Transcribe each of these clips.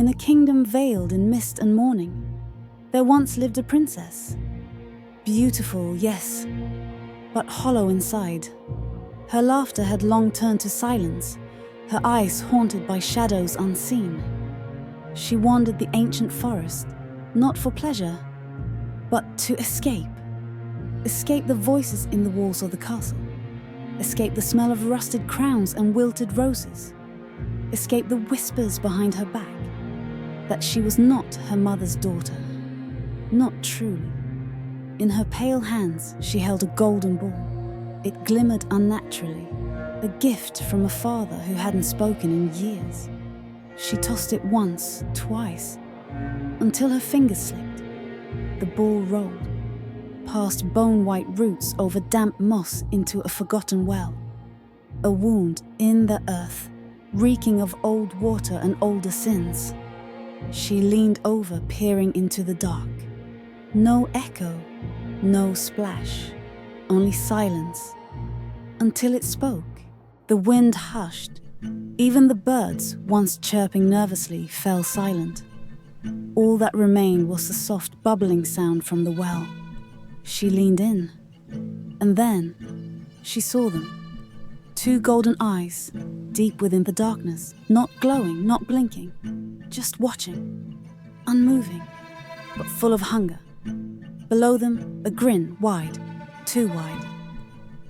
In a kingdom veiled in mist and mourning, there once lived a princess. Beautiful, yes, but hollow inside. Her laughter had long turned to silence, her eyes haunted by shadows unseen. She wandered the ancient forest, not for pleasure, but to escape. Escape the voices in the walls of the castle. Escape the smell of rusted crowns and wilted roses. Escape the whispers behind her back that she was not her mother's daughter. Not truly. In her pale hands she held a golden ball. It glimmered unnaturally, a gift from a father who hadn't spoken in years. She tossed it once, twice, until her fingers slipped. The ball rolled, past bone-white roots over damp moss into a forgotten well. A wound in the earth, reeking of old water and older sins. She leaned over, peering into the dark. No echo, no splash, only silence. Until it spoke, the wind hushed. Even the birds, once chirping nervously, fell silent. All that remained was the soft bubbling sound from the well. She leaned in, and then she saw them. Two golden eyes, deep within the darkness, not glowing, not blinking, just watching, unmoving, but full of hunger. Below them, a grin, wide, too wide,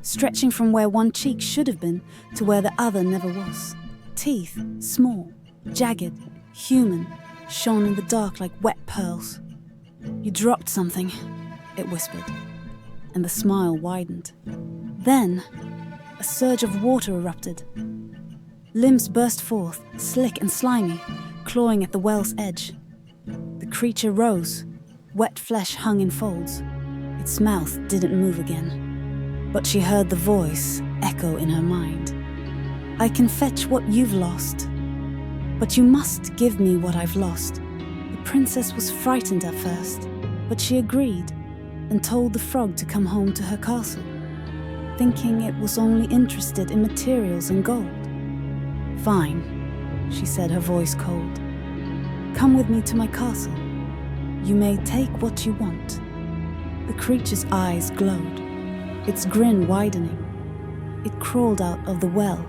stretching from where one cheek should have been to where the other never was. Teeth, small, jagged, human, shone in the dark like wet pearls. "You dropped something," it whispered, and the smile widened. Then, a surge of water erupted. Limbs burst forth, slick and slimy, clawing at the well's edge. The creature rose, wet flesh hung in folds. Its mouth didn't move again, but she heard the voice echo in her mind. "I can fetch what you've lost, but you must give me what I've lost." The princess was frightened at first, but she agreed and told the frog to come home to her castle, thinking it was only interested in materials and gold. "Fine," she said, her voice cold. "Come with me to my castle. You may take what you want." The creature's eyes glowed, its grin widening. It crawled out of the well,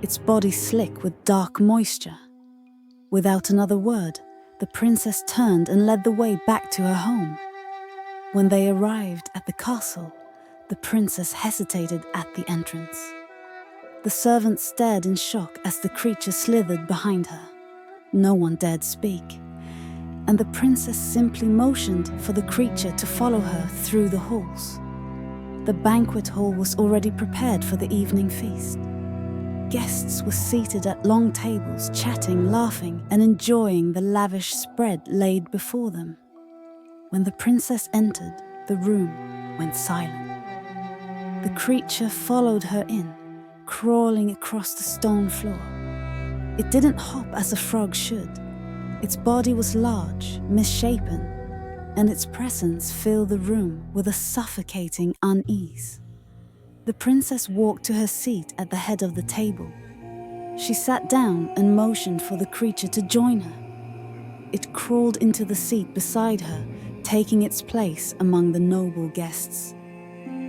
its body slick with dark moisture. Without another word, the princess turned and led the way back to her home. When they arrived at the castle, the princess hesitated at the entrance. The servants stared in shock as the creature slithered behind her. No one dared speak, and the princess simply motioned for the creature to follow her through the halls. The banquet hall was already prepared for the evening feast. Guests were seated at long tables, chatting, laughing, and enjoying the lavish spread laid before them. When the princess entered, the room went silent. The creature followed her in, crawling across the stone floor. It didn't hop as a frog should. Its body was large, misshapen, and its presence filled the room with a suffocating unease. The princess walked to her seat at the head of the table. She sat down and motioned for the creature to join her. It crawled into the seat beside her, taking its place among the noble guests.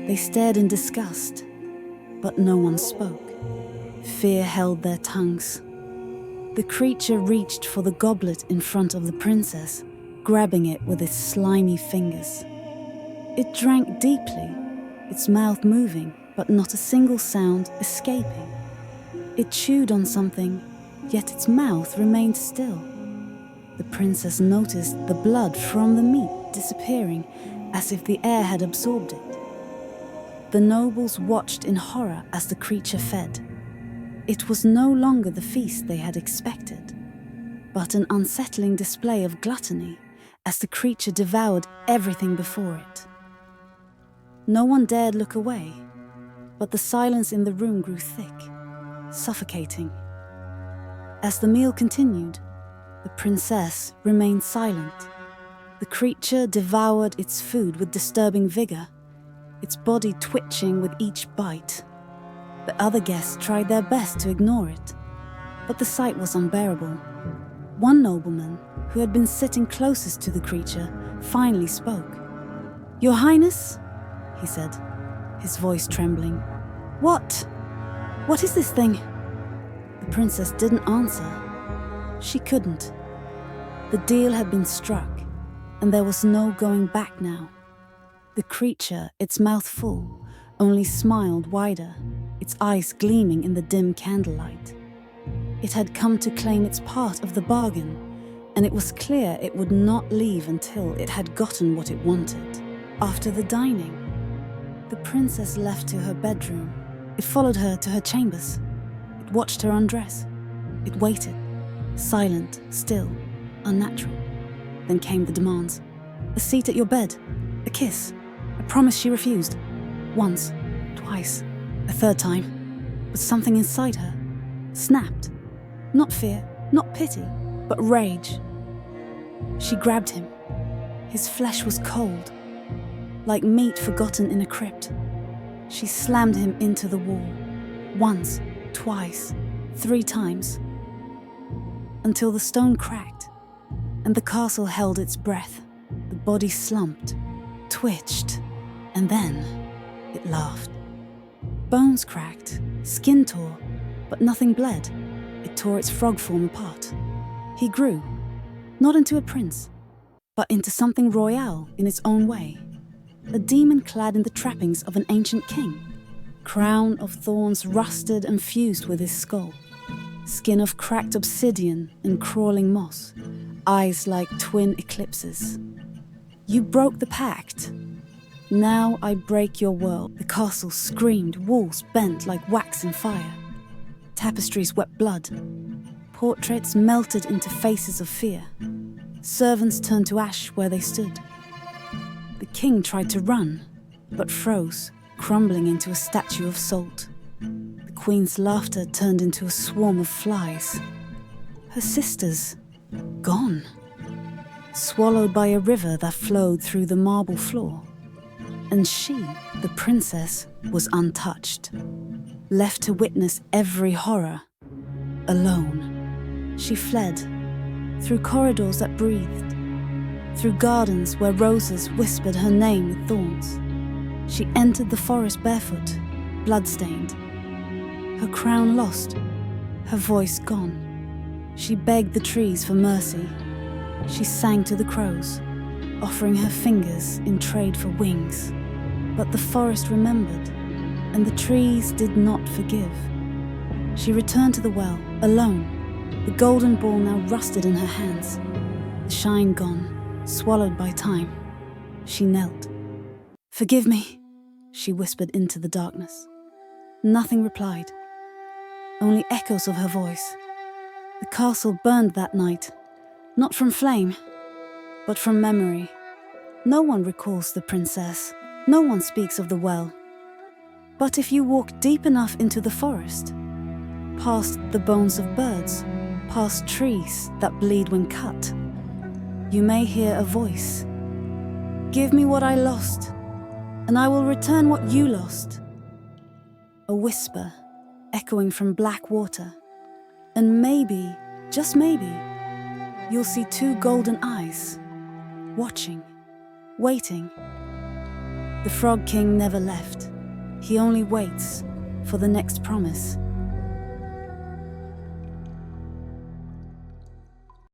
They stared in disgust, but no one spoke. Fear held their tongues. The creature reached for the goblet in front of the princess, grabbing it with its slimy fingers. It drank deeply, its mouth moving, but not a single sound escaping. It chewed on something, yet its mouth remained still. The princess noticed the blood from the meat disappearing, as if the air had absorbed it. The nobles watched in horror as the creature fed. It was no longer the feast they had expected, but an unsettling display of gluttony as the creature devoured everything before it. No one dared look away, but the silence in the room grew thick, suffocating. As the meal continued, the princess remained silent. The creature devoured its food with disturbing vigor, its body twitching with each bite. The other guests tried their best to ignore it, but the sight was unbearable. One nobleman, who had been sitting closest to the creature, finally spoke. "Your Highness," he said, his voice trembling. What is this thing?" The princess didn't answer. She couldn't. The deal had been struck, and there was no going back now. The creature, its mouth full, only smiled wider, its eyes gleaming in the dim candlelight. It had come to claim its part of the bargain, and it was clear it would not leave until it had gotten what it wanted. After the dining, the princess left to her bedroom. It followed her to her chambers. It watched her undress. It waited, silent, still, unnatural. Then came the demands. A seat at your bed, a kiss, a promise she refused. Once, twice, a third time. But something inside her snapped. Not fear, not pity, but rage. She grabbed him. His flesh was cold, like meat forgotten in a crypt. She slammed him into the wall, once, twice, 3 times, until the stone cracked and the castle held its breath. The body slumped, twitched, and then it laughed. Bones cracked, skin tore, but nothing bled. It tore its frog form apart. He grew, not into a prince, but into something royal in its own way. A demon clad in the trappings of an ancient king. Crown of thorns rusted and fused with his skull. Skin of cracked obsidian and crawling moss. Eyes like twin eclipses. You broke the pact. Now I break your world. The castle screamed, walls bent like wax in fire. Tapestries wept blood. Portraits melted into faces of fear. Servants turned to ash where they stood. The king tried to run, but froze, crumbling into a statue of salt. The queen's laughter turned into a swarm of flies. Her sisters, gone. Swallowed by a river that flowed through the marble floor. And she, the princess, was untouched, left to witness every horror, alone. She fled, through corridors that breathed, through gardens where roses whispered her name with thorns. She entered the forest barefoot, blood-stained. Her crown lost, her voice gone. She begged the trees for mercy. She sang to the crows, offering her fingers in trade for wings. But the forest remembered, and the trees did not forgive. She returned to the well, alone, the golden ball now rusted in her hands, the shine gone, swallowed by time. She knelt. "Forgive me," she whispered into the darkness. Nothing replied, only echoes of her voice. The castle burned that night, not from flame, but from memory. No one recalls the princess, no one speaks of the well. But if you walk deep enough into the forest, past the bones of birds, past trees that bleed when cut, you may hear a voice. "Give me what I lost, and I will return what you lost." A whisper, echoing from black water. And maybe, just maybe, you'll see 2 golden eyes, watching, waiting. The Frog King never left. He only waits for the next promise.